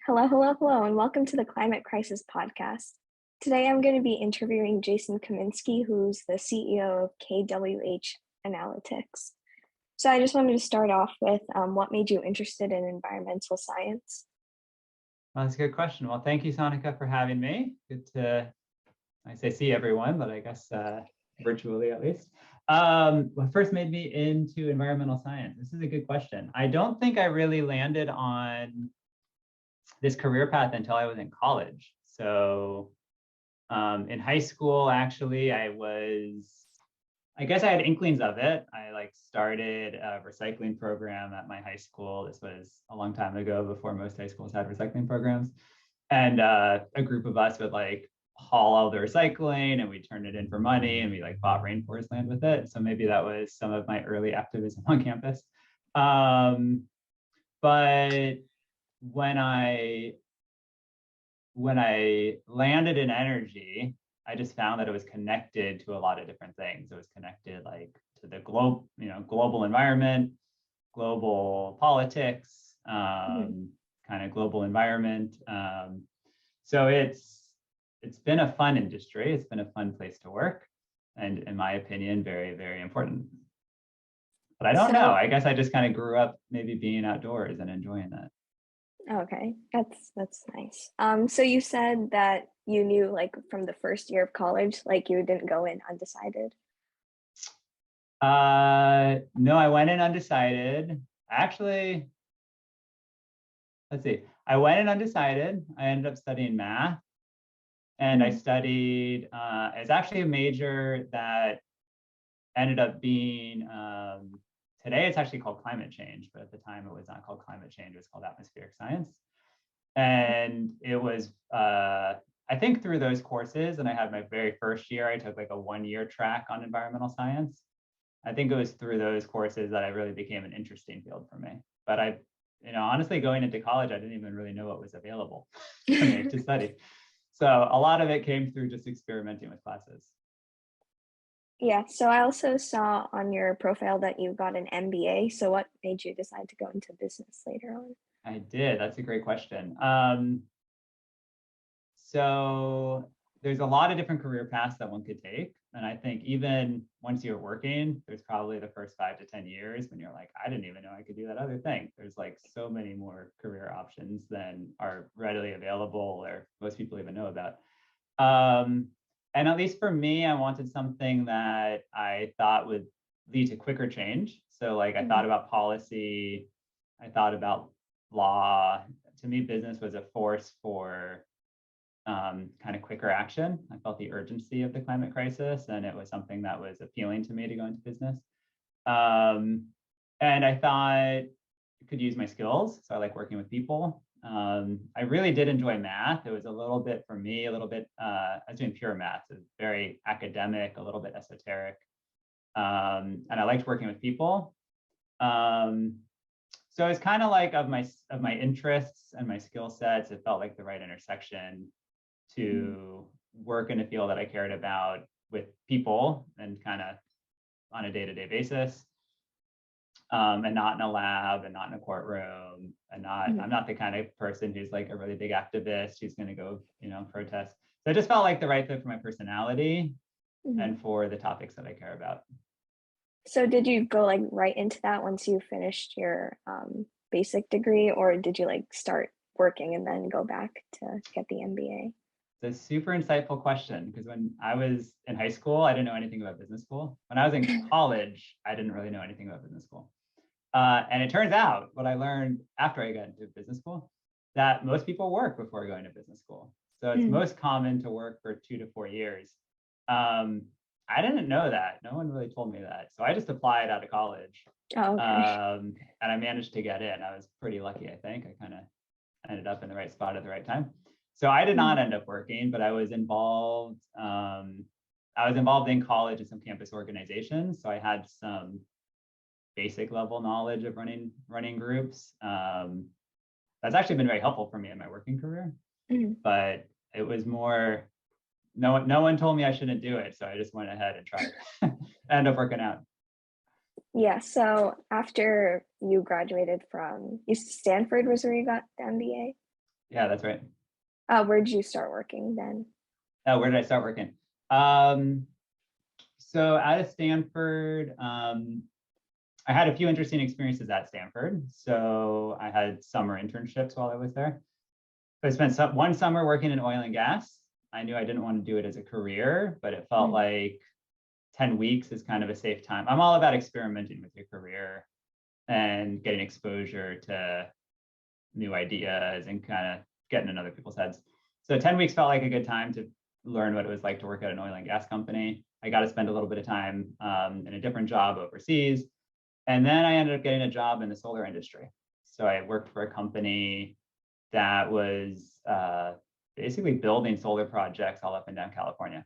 Hello, and welcome to the Climate Crisis Podcast. Today I'm going to be interviewing Jason Kaminsky, who's the CEO of KWH Analytics. So I just wanted to start off with what made you interested in environmental science? Well, that's a good question. Well, thank you, Sonika, for having me. Good to, I say see everyone, but I guess virtually at least. What first made me into environmental science? This is a good question. I don't think I really landed on this career path until I was in college. So in high school, actually, I guess I had inklings of it. I started a recycling program at my high school. This was a long time ago, before most high schools had recycling programs. And a group of us would haul all the recycling and we turned it in for money, and we bought rainforest land with it. So maybe that was some of my early activism on campus. But when I landed in energy, I just found that it was connected to a lot of different things. It was connected to the global environment, global politics, kind of global environment. So it's been a fun industry. It's been a fun place to work, and in my opinion, very, very important. But I don't know. I guess I just kind of grew up maybe being outdoors and enjoying that. Okay, that's nice. So you said that you knew from the first year of college, you didn't go in undecided. No, I went in undecided. Actually, let's see. I went in undecided. I ended up studying math, and I studied. It's actually a major that ended up being. Today it's actually called climate change, but at the time it was not called climate change. It was called atmospheric science. And it was, I think through those courses, and I had my very first year, I took a 1-year track on environmental science. I think it was through those courses that I really became an interesting field for me. But honestly, going into college, I didn't even really know what was available for me to study. So a lot of it came through just experimenting with classes. Yeah, so I also saw on your profile that you got an MBA. So what made you decide to go into business later on? I did. That's a great question. So there's a lot of different career paths that one could take. And I think even once you're working, there's probably the first 5 to 10 years when you're like, I didn't even know I could do that other thing. There's so many more career options than are readily available or most people even know about. And at least for me, I wanted something that I thought would lead to quicker change. So I thought about policy, I thought about law. To me, business was a force for kind of quicker action. I felt the urgency of the climate crisis, and it was something that was appealing to me to go into business. And I thought I could use my skills. So I like working with people. I really did enjoy math. It was a little bit, for me, I was doing pure math. It was very academic, a little bit esoteric. And I liked working with people. So it's kind of of my interests and my skill sets, it felt like the right intersection to work in a field that I cared about with people and kind of on a day-to-day basis. And not in a lab and not in a courtroom, and I'm not the kind of person who's a really big activist who's going to go, protest. So it just felt like the right fit for my personality and for the topics that I care about. So did you go right into that once you finished your basic degree, or did you start working and then go back to get the MBA? It's a super insightful question, because when I was in high school, I didn't know anything about business school. When I was in college, I didn't really know anything about business school. And it turns out, what I learned after I got into business school, that most people work before going to business school. So it's most common to work for 2 to 4 years. I didn't know that. No one really told me that. So I just applied out of college. Oh, okay. And I managed to get in. I was pretty lucky, I think. I kind of ended up in the right spot at the right time. So I did not end up working, but I was involved. I was involved in college in some campus organizations. So I had some basic level knowledge of running groups. That's actually been very helpful for me in my working career. But it was more, no one told me I shouldn't do it. So I just went ahead and tried. Ended up working out. Yeah, so after you graduated from Stanford was where you got the MBA? Yeah, that's right. Where did you start working then? Oh, where did I start working? Um, so out of Stanford, I had a few interesting experiences at Stanford. So I had summer internships while I was there. I spent one summer working in oil and gas. I knew I didn't want to do it as a career, but it felt Mm. like 10 weeks is kind of a safe time. I'm all about experimenting with your career and getting exposure to new ideas and kind of getting in other people's heads. So 10 weeks felt like a good time to learn what it was like to work at an oil and gas company. I got to spend a little bit of time in a different job overseas. And then I ended up getting a job in the solar industry. So I worked for a company that was basically building solar projects all up and down California.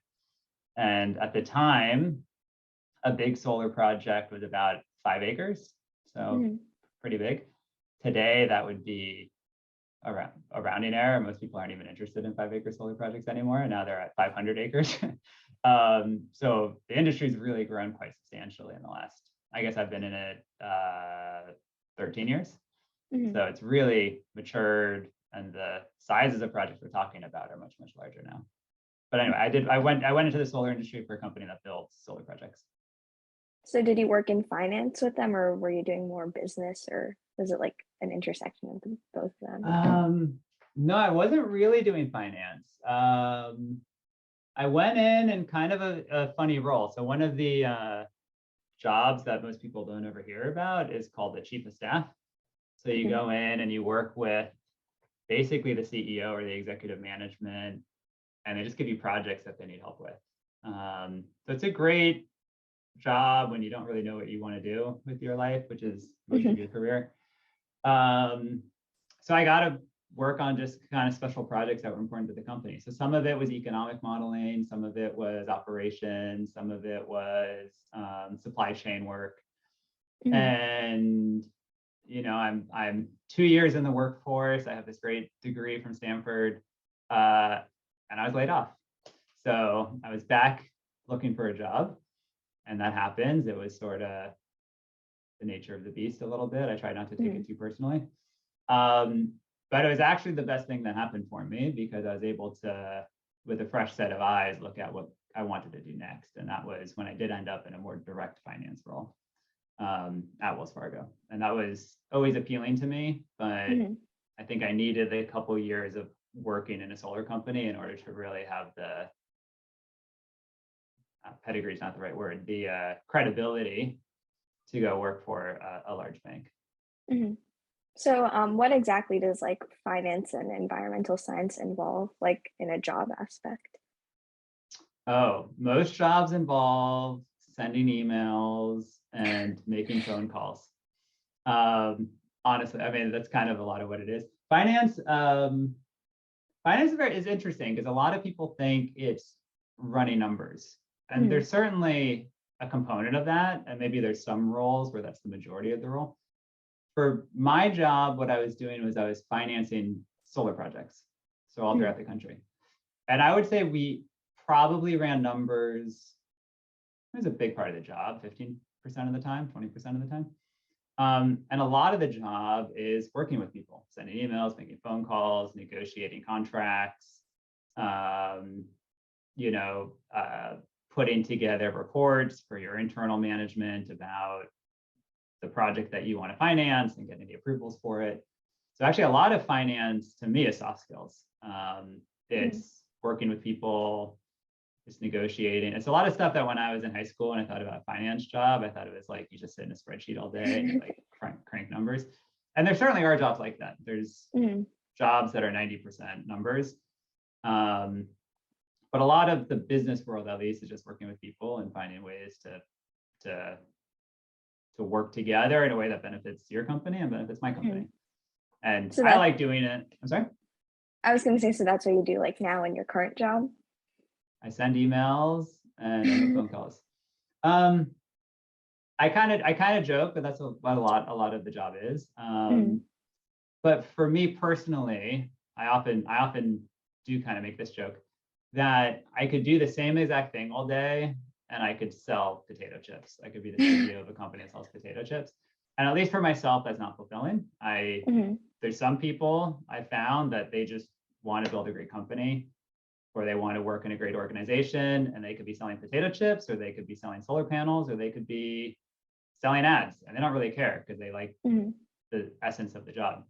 And at the time, a big solar project was about 5 acres, so Mm. pretty big. Today, that would be a rounding error. Most people aren't even interested in 5 acre solar projects anymore. And now they're at 500 acres. So the industry's really grown quite substantially in the last, I guess I've been in it 13 years. Mm. So it's really matured, and the sizes of projects we're talking about are much, much larger now. But anyway, I went into the solar industry for a company that builds solar projects. So did you work in finance with them, or were you doing more business, or was it like an intersection of both of them? No, I wasn't really doing finance. I went in kind of a funny role. So one of the jobs that most people don't ever hear about is called the chief of staff. So you Mhm. go in and you work with basically the CEO or the executive management, and they just give you projects that they need help with. So it's a great job when you don't really know what you want to do with your life, which is most of Mhm. your career. So I got to work on just kind of special projects that were important to the company. So some of it was economic modeling, some of it was operations, some of it was supply chain work. Mhm. And I'm 2 years in the workforce. I have this great degree from Stanford, and I was laid off. So I was back looking for a job, and that happens. It was sort of the nature of the beast a little bit. I tried not to take Mhm. it too personally. Um, but it was actually the best thing that happened for me because I was able to, with a fresh set of eyes, look at what I wanted to do next. And that was when I did end up in a more direct finance role at Wells Fargo. And that was always appealing to me, but Mhm. I think I needed a couple years of working in a solar company in order to really have the pedigree is not the right word, the credibility to go work for a large bank. Mhm. So, what exactly does like finance and environmental science involve, like in a job aspect? Oh, most jobs involve sending emails and making phone calls. Um, Honestly, I mean, that's kind of a lot of what it is. Finance is interesting because a lot of people think it's running numbers. And Mhm. there's certainly a component of that. And maybe there's some roles where that's the majority of the role. For my job, what I was doing was I was financing solar projects. So all Mhm. throughout the country. And I would say we probably ran numbers. It was a big part of the job, 15% of the time, 20% of the time. And a lot of the job is working with people, sending emails, making phone calls, negotiating contracts, um, you know, uh, putting together reports for your internal management about the project that you want to finance and getting the approvals for it. So actually, a lot of finance to me is soft skills. Mhm. It's working with people, it's negotiating. It's a lot of stuff that when I was in high school and I thought about a finance job, I thought it was like you just sit in a spreadsheet all day and you like crank numbers. And there certainly are jobs like that. There's Mhm. jobs that are 90% numbers. Um, but a lot of the business world, at least, is just working with people and finding ways to to work together in a way that benefits your company and benefits my Mhm. company. And So I that like doing it. I'm sorry. I was gonna say, so that's what you do like now in your current job? I send emails and I make phone calls. Um, I kind of joke, but that's what a lot of the job is. Mhm. But for me personally, I often do kind of make this joke that I could do the same exact thing all day and I could sell potato chips. I could be the CEO of a company that sells potato chips. And at least for myself, that's not fulfilling. Hmm. There's some people I found that they just want to build a great company, or they want to work in a great organization, and they could be selling potato chips, or they could be selling solar panels, or they could be selling ads, and they don't really care because they like Hmm. the essence of the job.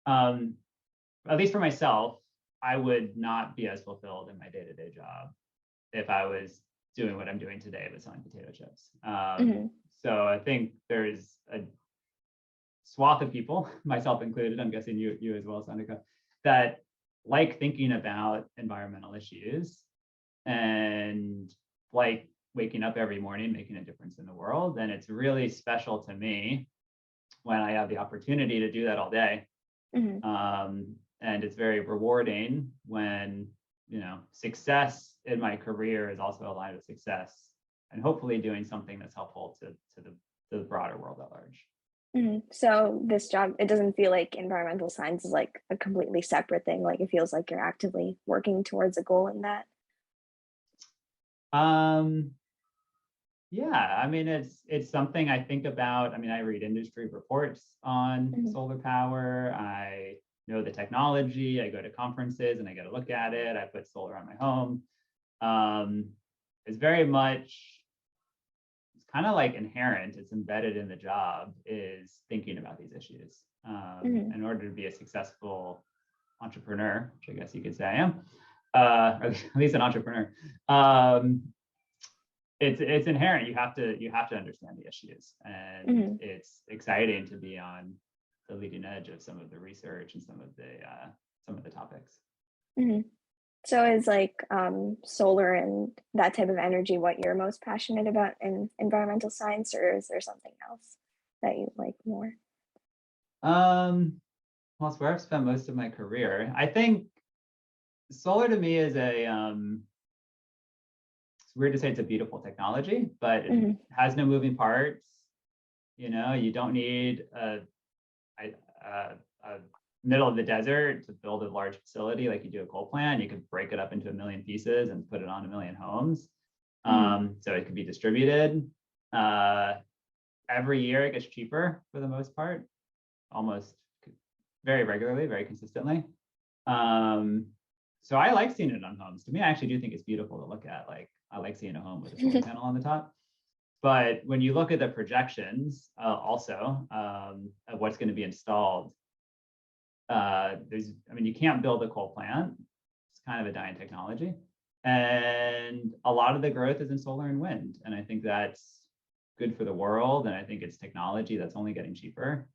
Um, at least for myself, I would not be as fulfilled in my day-to-day job if I was doing what I'm doing today, but selling potato chips. Hmm. So I think there's a swath of people, myself included, I'm guessing you as well, Sandika, that like thinking about environmental issues and like waking up every morning, making a difference in the world. And it's really special to me when I have the opportunity to do that all day. Hmm. And it's very rewarding when, success in my career is also aligned with success and hopefully doing something that's helpful to the broader world at large. Hmm. So this job, it doesn't feel like environmental science is like a completely separate thing. Like it feels like you're actively working towards a goal in that. Um, yeah, I mean, it's something I think about. I mean, I read industry reports on Hmm. solar power. I know the technology. I go to conferences and I get a look at it. I put solar on my home. Um, it's very much, it's kind of like inherent. It's embedded in the job is thinking about these issues. Hmm. In order to be a successful entrepreneur, which I guess you could say I am, or at least an entrepreneur. It's inherent. You have to understand the issues, and Hmm. it's exciting to be on the leading edge of some of the research and some of the topics. Hmm. So is like solar and that type of energy what you're most passionate about in environmental science, or is there something else that you like more? Well, it's where I've spent most of my career. I think solar to me is it's weird to say it's a beautiful technology, but it Hmm. has no moving parts. You don't need a middle of the desert to build a large facility like you do a coal plant. You could break it up into a million pieces and put it on a million homes. Hmm. So it could be distributed. Uh, every year it gets cheaper for the most part, almost very regularly, very consistently. Um, so I like seeing it on homes. To me, I actually do think it's beautiful to look at. Like I like seeing a home with a solar panel on the top. But when you look at the projections, also of what's going to be installed, you can't build a coal plant. It's kind of a dying technology. And a lot of the growth is in solar and wind. And I think that's good for the world. And I think it's technology that's only getting cheaper.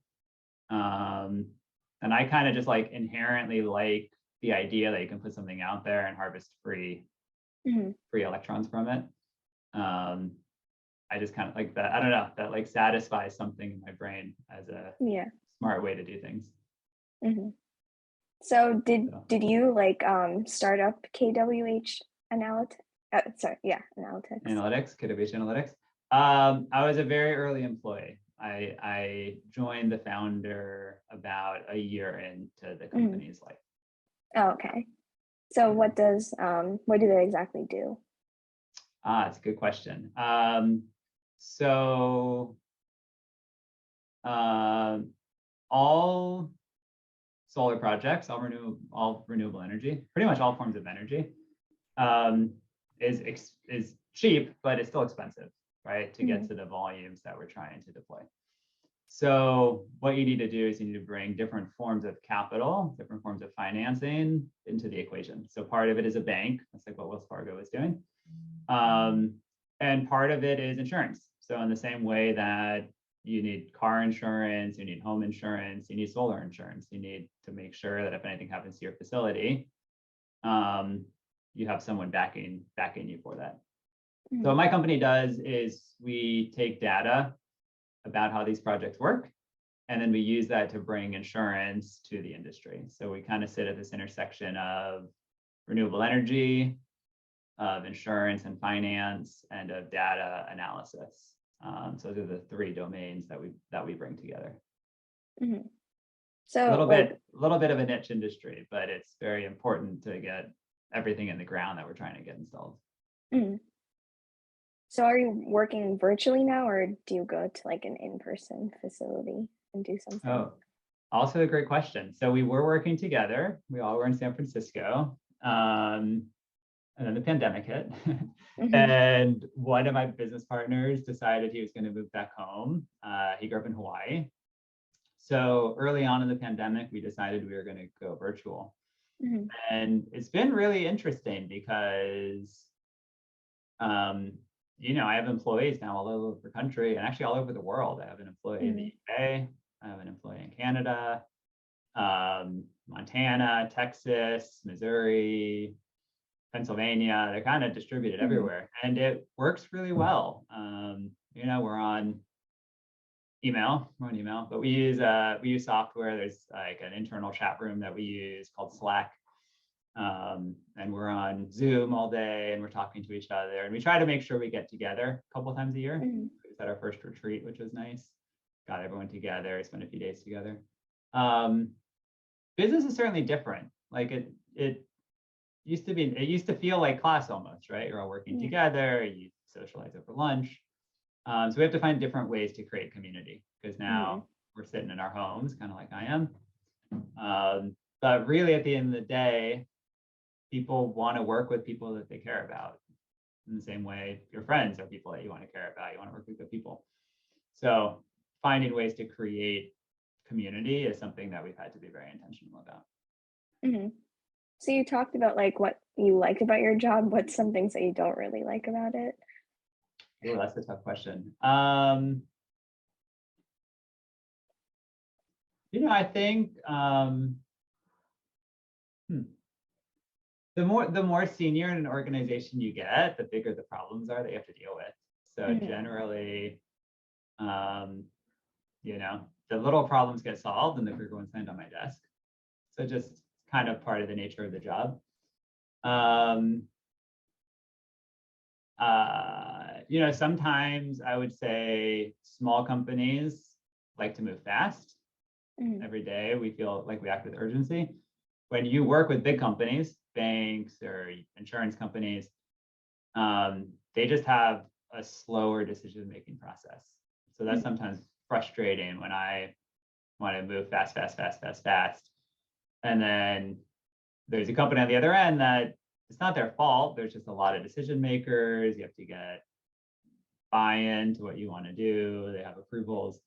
Um, and I kind of just like inherently like the idea that you can put something out there and harvest Hmm. free electrons from it. Um, I just kind of like that. I don't know, that like satisfies something in my brain as a Yeah. smart way to do things. Hmm. So did So, did you like start up KWH analytic? Sorry, yeah, analytics. analytics, KWH analytics. I was a very early employee. I joined the founder about a year into the Hmm. company's life. Oh, okay. So Yeah. what do they exactly do? It's a good question. So um, all solar projects, all renewable energy, pretty much all forms of energy, um, is cheap, but it's still expensive, right? To get Hmm. to the volumes that we're trying to deploy. So what you need to do is you need to bring different forms of capital, different forms of financing into the equation. So part of it is a bank. That's like what Wells Fargo is doing. Um, and part of it is insurance. So in the same way that you need car insurance, you need home insurance, you need solar insurance, you need to make sure that if anything happens to your facility, um, you have someone backing you for that. So Hmm. what my company does is we take data about how these projects work, and then we use that to bring insurance to the industry. So we kind of sit at this intersection of renewable energy, of insurance and finance, and of data analysis. So those are the three domains that we bring together. Hmm. A So little like, bit, a little bit of a niche industry, but it's very important to get everything in the ground that we're trying to get installed. hmm. So are you working virtually now, or do you go to like an in-person facility and do something? Oh, also a great question. So we were working together. We all were in San Francisco. And then the pandemic hit. Mm-hmm. And one of my business partners decided he was going to move back home. He grew up in Hawaii. So early on in the pandemic, we decided we were going to go virtual. Mm-hmm. And it's been really interesting because, um, I have employees now all over the country and actually all over the world. I have an employee in the Mm-hmm. UK. I have an employee in Canada, Montana, Texas, Missouri, Pennsylvania. They're kind of distributed Mm-hmm. everywhere, and it works really well. We're on email, but we use software. There's like an internal chat room that we use called Slack, and we're on Zoom all day, and we're talking to each other. And we try to make sure we get together a couple times a year. Mm-hmm. We had our first retreat, which was nice. Got everyone together, spent a few days together. Um, Business is certainly different. Like it used to feel like class almost, right? You're all working Yeah. together, you socialize over lunch. So we have to find different ways to create community because Mm-hmm. now we're sitting in our homes, kind of like I am. But really, at the end of the day, people want to work with people that they care about. In the same way, your friends are people that you want to care about. You want to work with good people. So finding ways to create community is something that we've had to be very intentional about. Mm-hmm. So you talked about like what you like about your job. What's some things that you don't really like about it? Oh, that's a tough question. I think hmm, the more senior in an organization you get, the bigger the problems are that you have to deal with. So Mm-hmm. generally, um, the little problems get solved and the bigger ones land on my desk. So just kind of part of the nature of the job. Um, Sometimes I would say small companies like to move fast. Mm-hmm. Every day we feel like we act with urgency. When you work with big companies, banks or insurance companies, they just have a slower decision-making process. So that's sometimes frustrating when I want to move fast, fast, fast, fast, fast. And then there's a company on the other end that it's not their fault. There's just a lot of decision makers. You have to get buy-in to what you want to do. They have approvals.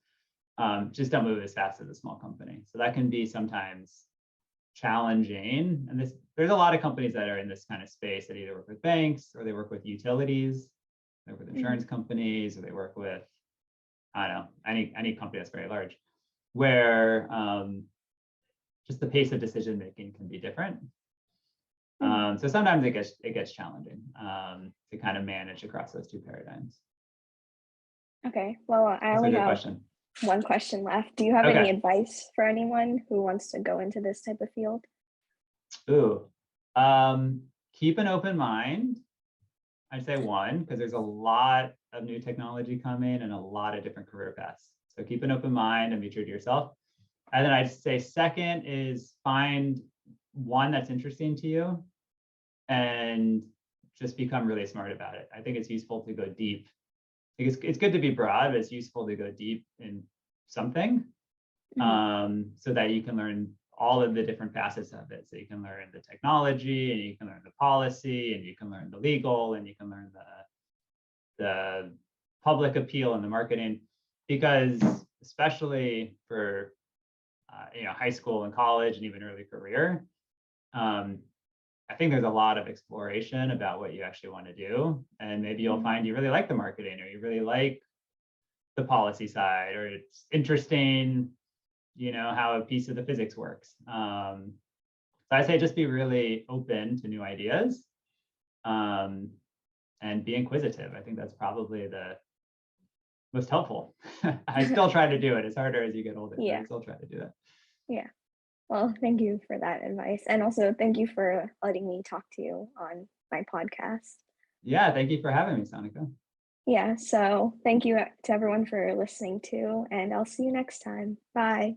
Just don't move as fast as a small company. So that can be sometimes challenging. And there's a lot of companies that are in this kind of space that either work with banks or they work with utilities, they work with insurance companies, or they work with, I don't know, any company that's very large, where just the pace of decision making can be different. So sometimes it gets challenging to kind of manage across those two paradigms. Okay. Well, I That's a only good have question. one question left. Do you have any Okay. advice for anyone who wants to go into this type of field? Ooh. Keep an open mind. I'd say one, because there's a lot of new technology coming and a lot of different career paths. So keep an open mind and be true to yourself. And then I'd say second is find one that's interesting to you and just become really smart about it. I think it's useful to go deep. I think it's good to be broad, but it's useful to go deep in something so that you can learn all of the different facets of it. So you can learn the technology and you can learn the policy and you can learn the legal and you can learn the public appeal and the marketing, because especially for high school and college and even early career, I think there's a lot of exploration about what you actually want to do. And maybe you'll find you really like the marketing or you really like the policy side, or it's interesting, how a piece of the physics works. So I say just be really open to new ideas and be inquisitive. I think that's probably the most helpful. I still try to do it. It's harder as you get older, but I Yeah. still try to do that. Yeah. Well, thank you for that advice. And also thank you for letting me talk to you on my podcast. Yeah, thank you for having me, Sonika. Yeah. So thank you to everyone for listening too. And I'll see you next time. Bye.